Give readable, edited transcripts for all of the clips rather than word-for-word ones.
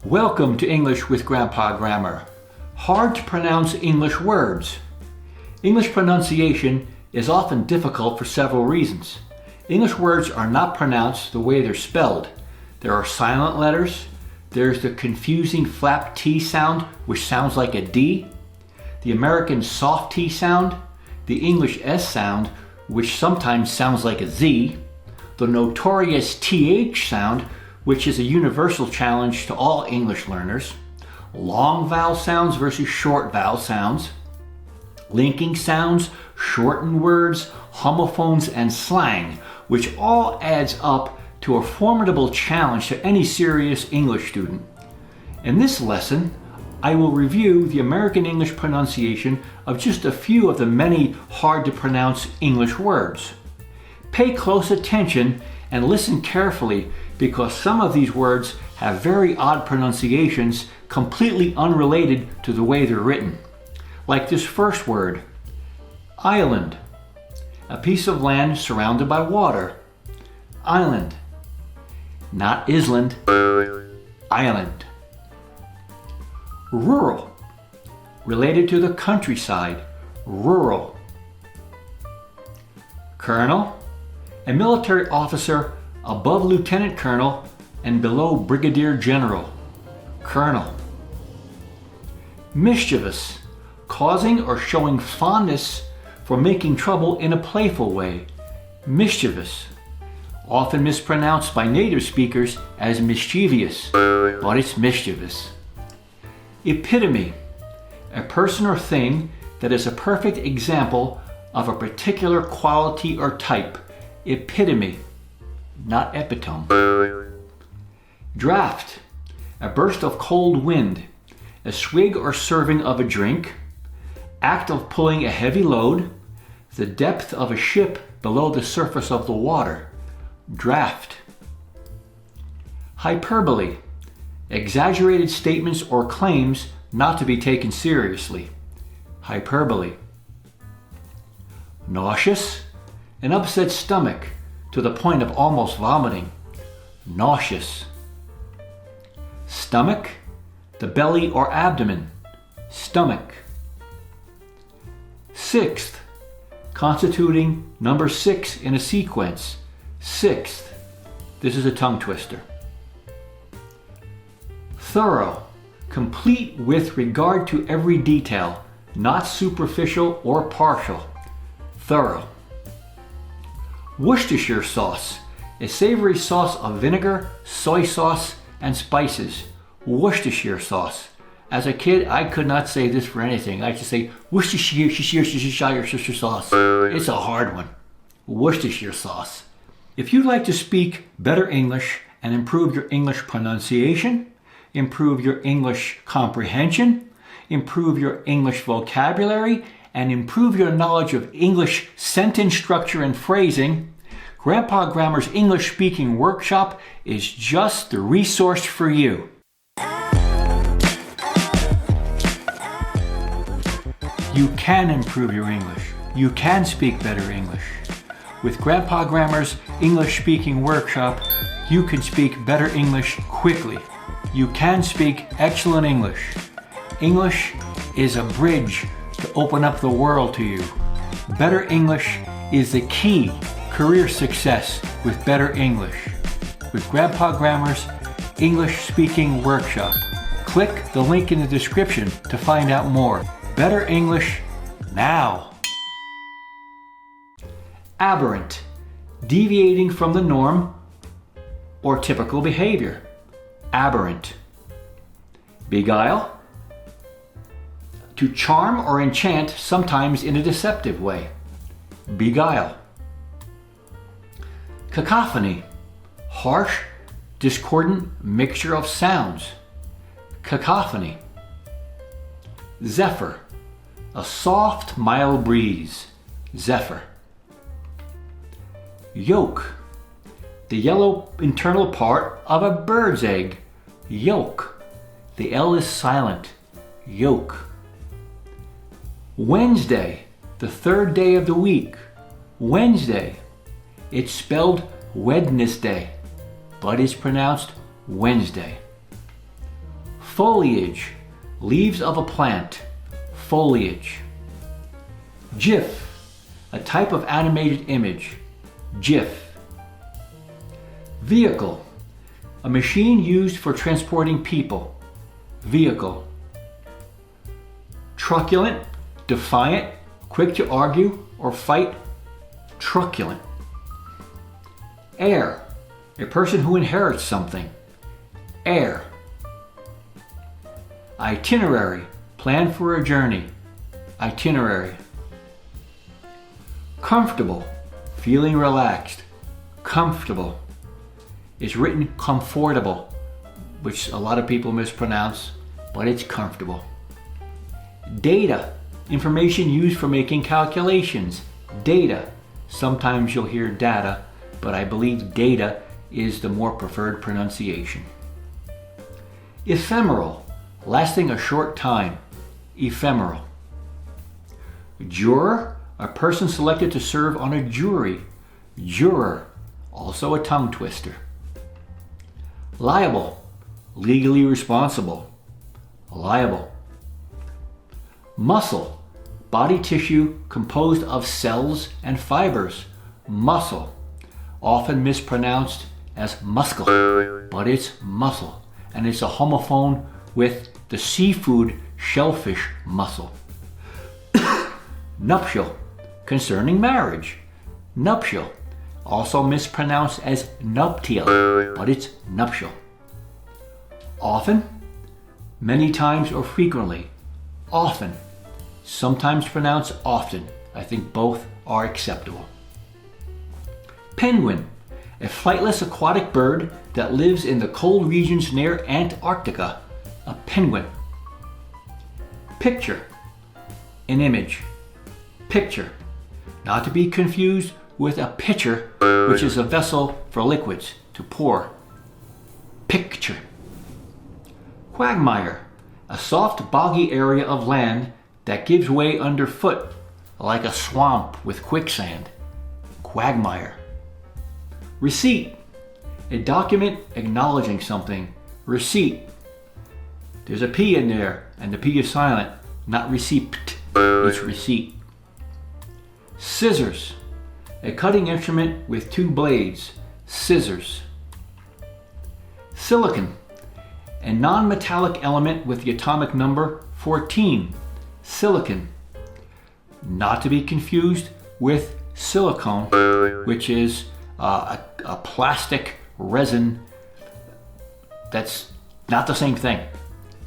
Welcome to English with Grandpa Grammar. Hard to pronounce English words. English pronunciation is often difficult for several reasons. English words are not pronounced the way they're spelled. There are silent letters. There's the confusing flap T sound, which sounds like a D. The American soft T sound. The English S sound, which sometimes sounds like a Z. The notorious TH sound, which is a universal challenge to all English learners. Long vowel sounds versus short vowel sounds. Linking sounds, shortened words, homophones, and slang, which all adds up to a formidable challenge to any serious English student. In this lesson, I will review the American English pronunciation of just a few of the many hard to pronounce English words. Pay close attention and listen carefully because some of these words have very odd pronunciations completely unrelated to the way they're written. Like this first word, island, a piece of land surrounded by water. Island, not island, island. Rural, related to the countryside, rural. Colonel, a military officer above lieutenant colonel and below brigadier general, colonel. Mischievous, causing or showing fondness for making trouble in a playful way, mischievous. Often mispronounced by native speakers as mischievous, but it's mischievous. Epitome, a person or thing that is a perfect example of a particular quality or type, epitome, not epitome. Draft, a burst of cold wind, a swig or serving of a drink, act of pulling a heavy load, the depth of a ship below the surface of the water, draft. Hyperbole, exaggerated statements or claims not to be taken seriously, hyperbole. Nauseous, an upset stomach to the point of almost vomiting, nauseous. Stomach, the belly or abdomen, stomach. Sixth, constituting number 6 in a sequence, sixth. This is a tongue twister. Thorough, complete with regard to every detail, not superficial or partial, thorough. Worcestershire sauce, a savory sauce of vinegar, soy sauce, and spices. Worcestershire sauce. As a kid, I could not say this for anything. I just say Worcestershire sauce. It's a hard one. Worcestershire sauce. If you'd like to speak better English and improve your English pronunciation, improve your English comprehension, improve your English vocabulary, and improve your knowledge of English sentence structure and phrasing, Grandpa Grammar's English speaking workshop is just the resource for you. You can improve your English. You can speak better English. With Grandpa Grammar's English speaking workshop, you can speak better English quickly. You can speak excellent English. English is a bridge to open up the world to you. Better English is the key career success with better English. With Grandpa Grammar's English speaking workshop. Click the link in the description to find out more. Better English now. Aberrant, deviating from the norm or typical behavior. Aberrant. Beguile, to charm or enchant, sometimes in a deceptive way. Beguile. Cacophony, harsh, discordant mixture of sounds. Cacophony. Zephyr, a soft, mild breeze. Zephyr. Yolk, the yellow internal part of a bird's egg. Yolk. The L is silent. Yolk. Wednesday, the third day of the week. Wednesday. It's spelled Wednesday, but it's pronounced Wednesday. Foliage, leaves of a plant. Foliage. GIF, a type of animated image. GIF. Vehicle, a machine used for transporting people. Vehicle. Truculent, defiant, quick to argue or fight. Truculent. Heir, a person who inherits something. Heir. Itinerary, plan for a journey. Itinerary. Comfortable, feeling relaxed. Comfortable. It's written comfortable, which a lot of people mispronounce, but it's comfortable. Data, information used for making calculations. Data. Sometimes you'll hear data, but I believe data is the more preferred pronunciation. Ephemeral, lasting a short time. Ephemeral. Juror, a person selected to serve on a jury. Juror, also a tongue twister. Liable, legally responsible. Liable. Muscle, body tissue composed of cells and fibers. Muscle, often mispronounced as muscle, but it's muscle, and it's a homophone with the seafood shellfish mussel. Nuptial, concerning marriage. Nuptial, also mispronounced as nuptial, but it's nuptial. Often, many times or frequently. Often, sometimes pronounced often. I think both are acceptable. Penguin, a flightless aquatic bird that lives in the cold regions near Antarctica. A penguin. Picture, an image. Picture, not to be confused with a pitcher, which is a vessel for liquids to pour. Picture. Quagmire, a soft boggy area of land that gives way underfoot, like a swamp with quicksand. Quagmire. Receipt, a document acknowledging something. Receipt. There's a P in there, and the P is silent, not receipt, it's receipt. Scissors, a cutting instrument with two blades. Scissors. Silicon, a non-metallic element with the atomic number 14. Silicon. Not to be confused with silicone, which is a plastic resin that's not the same thing.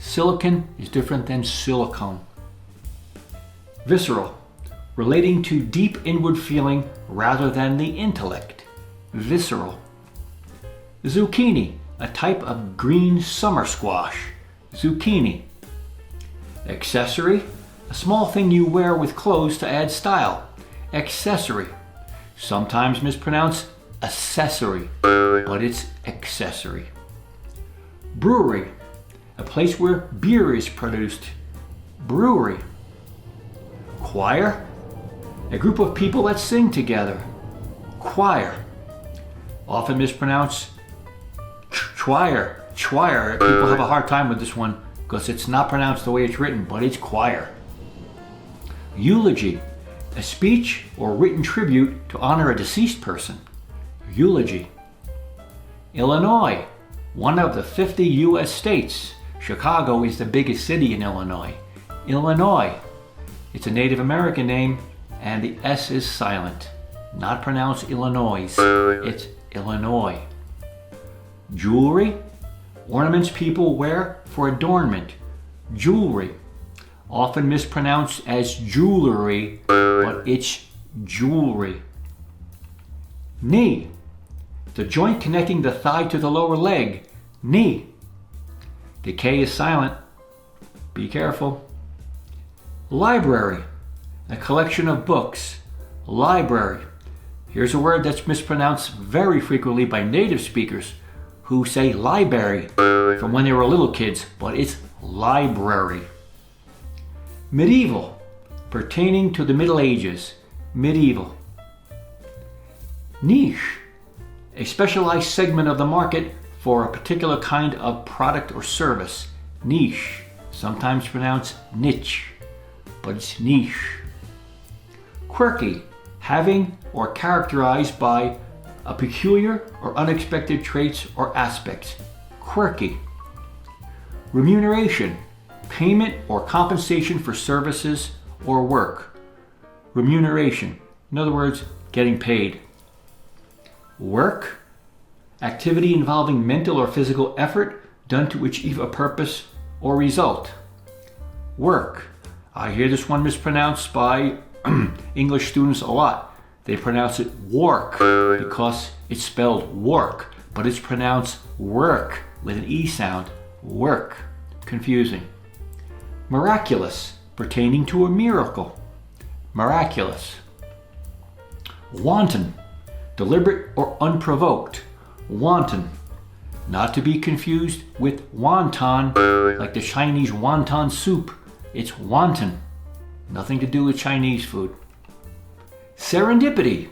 Silicon is different than silicone. Visceral, relating to deep inward feeling rather than the intellect. Visceral. Zucchini, a type of green summer squash. Zucchini. Accessory, a small thing you wear with clothes to add style. Accessory. Sometimes mispronounced accessory, but it's accessory. Brewery, a place where beer is produced. Brewery. Choir, a group of people that sing together. Choir. Often mispronounced choir. Choir. People have a hard time with this one because it's not pronounced the way it's written, but it's choir. Eulogy, a speech or written tribute to honor a deceased person. Eulogy. Illinois, one of the 50 U.S. states. Chicago is the biggest city in Illinois. Illinois. It's a Native American name, and the S is silent. Not pronounced Illinois. It's Illinois. Jewelry, ornaments people wear for adornment. Jewelry. Often mispronounced as jewelry, but it's jewelry. Knee, the joint connecting the thigh to the lower leg. Knee. The K is silent. Be careful. Library, a collection of books. Library. Here's a word that's mispronounced very frequently by native speakers who say library from when they were little kids, but it's library. Medieval, pertaining to the Middle Ages. Medieval. Niche, a specialized segment of the market for a particular kind of product or service. niche, sometimes pronounced niche, but it's niche. Quirky, having or characterized by a peculiar or unexpected traits or aspects. Quirky. Remuneration, payment or compensation for services or work. Remuneration, in other words, getting paid. Work, activity involving mental or physical effort done to achieve a purpose or result. Work, I hear this one mispronounced by English students a lot. They pronounce it work because it's spelled work, but it's pronounced work with an E sound. Work. Confusing. Miraculous, pertaining to a miracle. Miraculous. Wanton, deliberate or unprovoked. Wanton. Not to be confused with wonton, like the Chinese wonton soup. It's wanton. Nothing to do with Chinese food. Serendipity,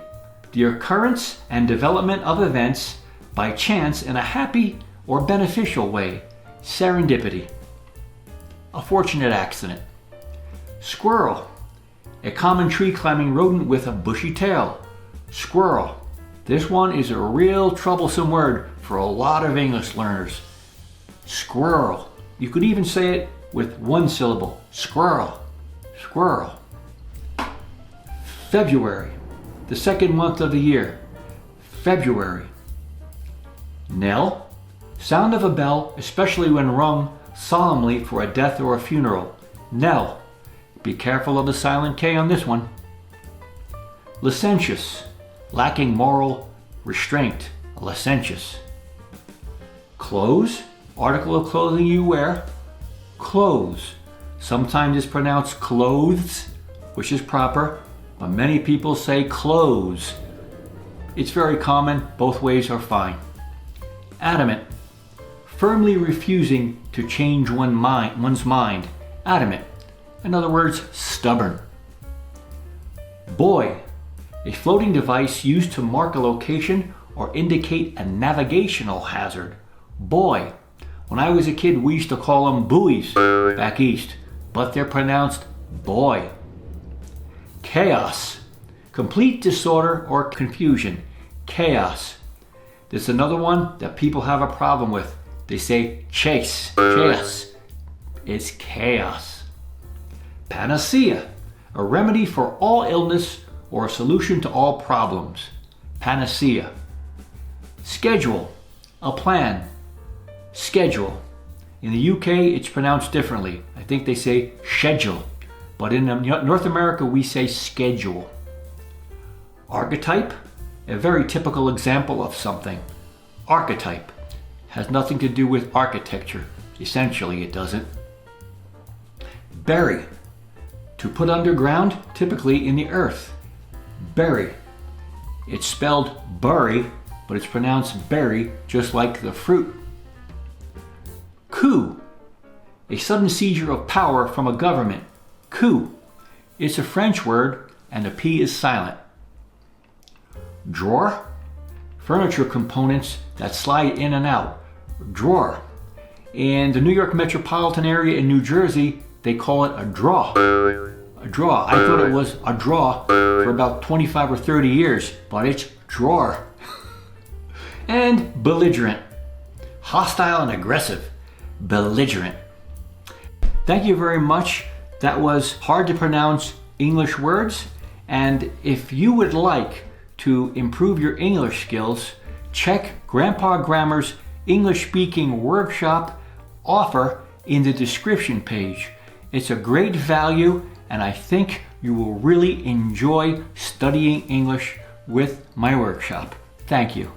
the occurrence and development of events by chance in a happy or beneficial way. Serendipity. A fortunate accident. Squirrel, a common tree climbing rodent with a bushy tail. Squirrel. This one is a real troublesome word for a lot of English learners. Squirrel. You could even say it with one syllable. Squirrel. Squirrel. February, the second month of the year. February. Knell, sound of a bell, especially when rung solemnly for a death or a funeral. Knell. Be careful of the silent K on this one. Licentious, lacking moral restraint. Licentious. Clothes, article of clothing you wear. Clothes. Sometimes it's pronounced clothes, which is proper, but many people say clothes. It's very common, both ways are fine. Adamant, firmly refusing to change one's mind. Adamant, in other words, stubborn. Buoy, a floating device used to mark a location or indicate a navigational hazard. Buoy. When I was a kid, we used to call them buoys back east, but they're pronounced boy. Chaos, complete disorder or confusion. Chaos. There's another one that people have a problem with. They say chase. Chaos. It's chaos. Panacea, a remedy for all illness or a solution to all problems. Panacea. Schedule, a plan. Schedule. In the UK, it's pronounced differently. I think they say schedule, but in North America, we say schedule. Archetype, a very typical example of something. Archetype has nothing to do with architecture. Essentially, it doesn't. Bury, to put underground, typically in the earth. Bury. It's spelled bury, but it's pronounced berry, just like the fruit. Coup, a sudden seizure of power from a government. Coup. It's a French word, and the P is silent. Drawer, furniture components that slide in and out. Drawer. In the New York metropolitan area in New Jersey, they call it a draw. A draw. I thought it was a draw for about 25 or 30 years, but it's drawer. And belligerent, hostile and aggressive. Belligerent. Thank you very much. That was hard to pronounce English words. And if you would like to improve your English skills, check Grandpa Grammar's English speaking workshop offer in the description page. It's a great value, and I think you will really enjoy studying English with my workshop. Thank you.